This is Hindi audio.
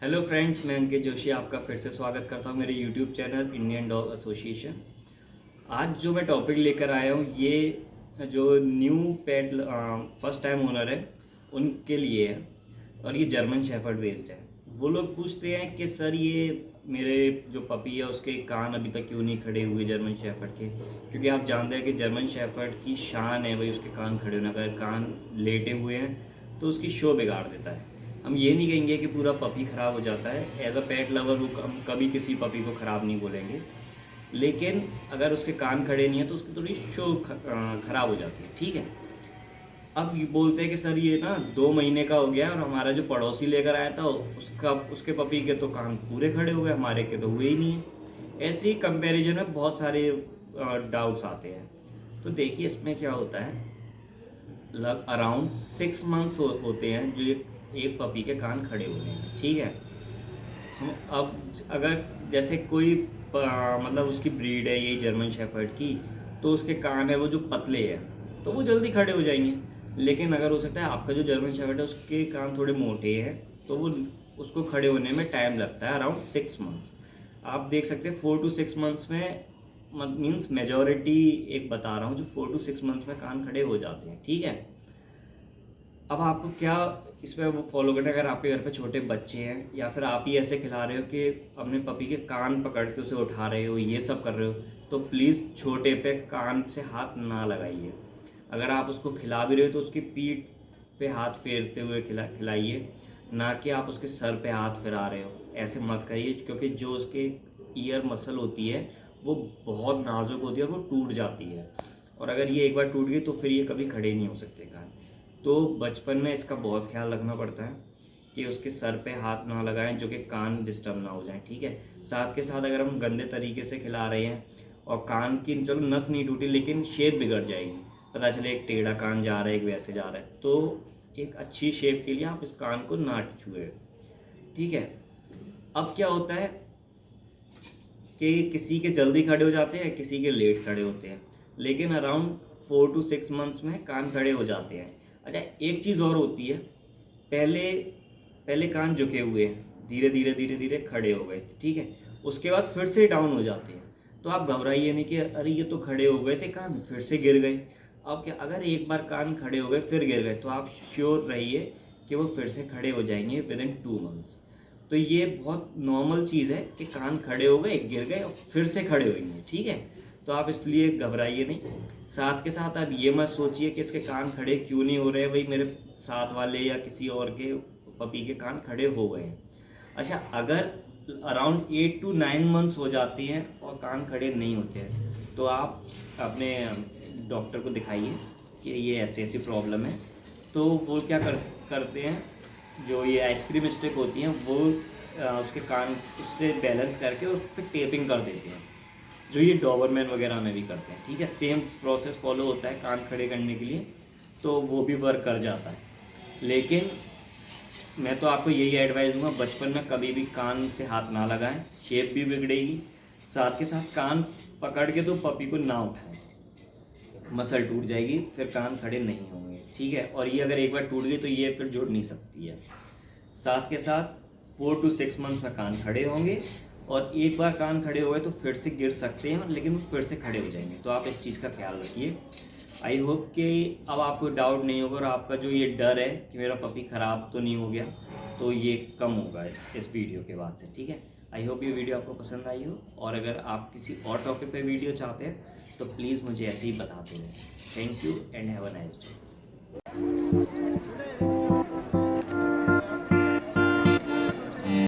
हेलो फ्रेंड्स, मैं अंकित जोशी आपका फिर से स्वागत करता हूं मेरे YouTube channel Indian dog association. आज जो मैं टॉपिक लेकर आया हूं ये जो न्यू पेट फर्स्ट टाइम ओनर है उनके लिए है और ये जर्मन शेफर्ड बेस्ड है। वो लोग पूछते हैं कि सर ये मेरे जो पपी है उसके कान अभी तक क्यों नहीं खड़े हुए जर्मन शेफर्ड के, क्योंकि आप जानते हैं कि जर्मन शेफर्ड की शान है भाई उसके कान खड़े होने। अगर कान लेटे हुए हैं तो उसकी शो बिगाड़ देता है। हम ये नहीं कहेंगे कि पूरा पपी ख़राब हो जाता है, एज अ पेट लवर हम कभी किसी पपी को ख़राब नहीं बोलेंगे, लेकिन अगर उसके कान खड़े नहीं है तो उसकी थोड़ी शो ख़राब हो जाती है। ठीक है, अब ये बोलते हैं कि सर ये ना 2 महीने का हो गया और हमारा जो पड़ोसी लेकर आया था उसके पपी के तो कान पूरे खड़े हो गए, हमारे के तो हुए ही नहीं है। ऐसे ही कंपैरिजन में बहुत सारे डाउट्स आते हैं। तो देखिए इसमें क्या होता है, अराउंड 6 मंथ्स होते हैं जो एक पपी के कान खड़े होने हैं। ठीक है, हम अब अगर जैसे कोई मतलब उसकी ब्रीड है यही जर्मन शेफर्ड की, तो उसके कान है वो जो पतले हैं तो वो जल्दी खड़े हो जाएंगे। लेकिन अगर हो सकता है आपका जो जर्मन शेफर्ड है उसके कान थोड़े मोटे हैं तो वो उसको खड़े होने में टाइम लगता है अराउंड 6 मंथ्स। आप देख सकते हैं 4 to 6 मंथ्स में मीन्स मेजॉरिटी एक बता रहा हूँ जो 4 to 6 मंथ्स में कान खड़े हो जाते हैं। ठीक है, अब आपको क्या इसमें वो फॉलो करना है। अगर आपके घर पे छोटे बच्चे हैं या फिर आप ही ऐसे खिला रहे हो कि अपने पपी के कान पकड़ के उसे उठा रहे हो, ये सब कर रहे हो, तो प्लीज़ छोटे पे कान से हाथ ना लगाइए। अगर आप उसको खिला भी रहे हो तो उसकी पीठ पे हाथ फेरते हुए खिलाइए, ना कि आप उसके सर पे हाथ फिरा रहे हो। ऐसे मत करिए, क्योंकि जो उसके ईयर मसल होती है वो बहुत नाजुक होती है और वो टूट जाती है, और अगर ये एक बार टूट गई तो फिर ये कभी खड़े नहीं हो सकते कान। तो बचपन में इसका बहुत ख्याल रखना पड़ता है कि उसके सर पे हाथ ना लगाएं जो कि कान डिस्टर्ब ना हो जाएं। ठीक है, साथ के साथ अगर हम गंदे तरीके से खिला रहे हैं और कान की चलो नस नहीं टूटी लेकिन शेप बिगड़ जाएगी, पता चले एक टेढ़ा कान जा रहा है एक वैसे जा रहा है, तो एक अच्छी शेप के लिए आप इस कान को ना छुए। ठीक है, अब क्या होता है कि किसी के जल्दी खड़े हो जाते हैं, किसी के लेट खड़े होते हैं, लेकिन अराउंड 4 to 6 मंथ्स में कान खड़े हो जाते हैं। अच्छा, एक चीज़ और होती है, पहले पहले कान झुके हुए हैं, धीरे धीरे धीरे धीरे खड़े हो गए। ठीक है, उसके बाद फिर से डाउन हो जाते हैं। तो आप घबराइए नहीं कि अरे ये तो खड़े हो गए थे कान फिर से गिर गए। अब क्या, अगर एक बार कान खड़े हो गए फिर गिर गए तो आप श्योर रहिए कि वो फिर से खड़े हो जाएंगे विदिन 2 मंथ्स। तो ये बहुत नॉर्मल चीज़ है कि कान खड़े हो गए गिर गए और फिर से खड़े होंगे। ठीक है, तो आप इसलिए घबराइए नहीं। साथ के साथ आप ये मत सोचिए कि इसके कान खड़े क्यों नहीं हो रहे हैं, भाई मेरे साथ वाले या किसी और के पपी के कान खड़े हो गए हैं। अच्छा, अगर अराउंड 8 to 9 मंथ्स हो जाती हैं और कान खड़े नहीं होते हैं तो आप अपने डॉक्टर को दिखाइए कि ये ऐसी ऐसी प्रॉब्लम है। तो वो क्या करते हैं, जो ये आइसक्रीम स्टिक होती हैं वो उसके कान उससे बैलेंस करके उस पर टेपिंग कर देते हैं, जो ये डॉबरमैन वगैरह में भी करते हैं। ठीक है, सेम प्रोसेस फॉलो होता है कान खड़े करने के लिए, तो वो भी वर्क कर जाता है। लेकिन मैं तो आपको यही एडवाइस दूंगा, बचपन में कभी भी कान से हाथ ना लगाएं, शेप भी बिगड़ेगी। साथ के साथ कान पकड़ के तो पपी को ना उठाएं, मसल टूट जाएगी, फिर कान खड़े नहीं होंगे। ठीक है, और ये अगर एक बार टूट गई तो ये फिर जुड़ नहीं सकती है। साथ के साथ 4 to 6 मंथ्स में कान खड़े होंगे, और एक बार कान खड़े हो गए तो फिर से गिर सकते हैं लेकिन वो फिर से खड़े हो जाएंगे। तो आप इस चीज़ का ख्याल रखिए। आई होप कि अब आपको डाउट नहीं होगा और आपका जो ये डर है कि मेरा पपी ख़राब तो नहीं हो गया, तो ये कम होगा इस वीडियो के बाद से। ठीक है, आई होप ये वीडियो आपको पसंद आई हो, और अगर आप किसी और टॉपिक पे वीडियो चाहते हैं तो प्लीज़ मुझे ऐसे ही बताते रहें। Thank you and have a nice day.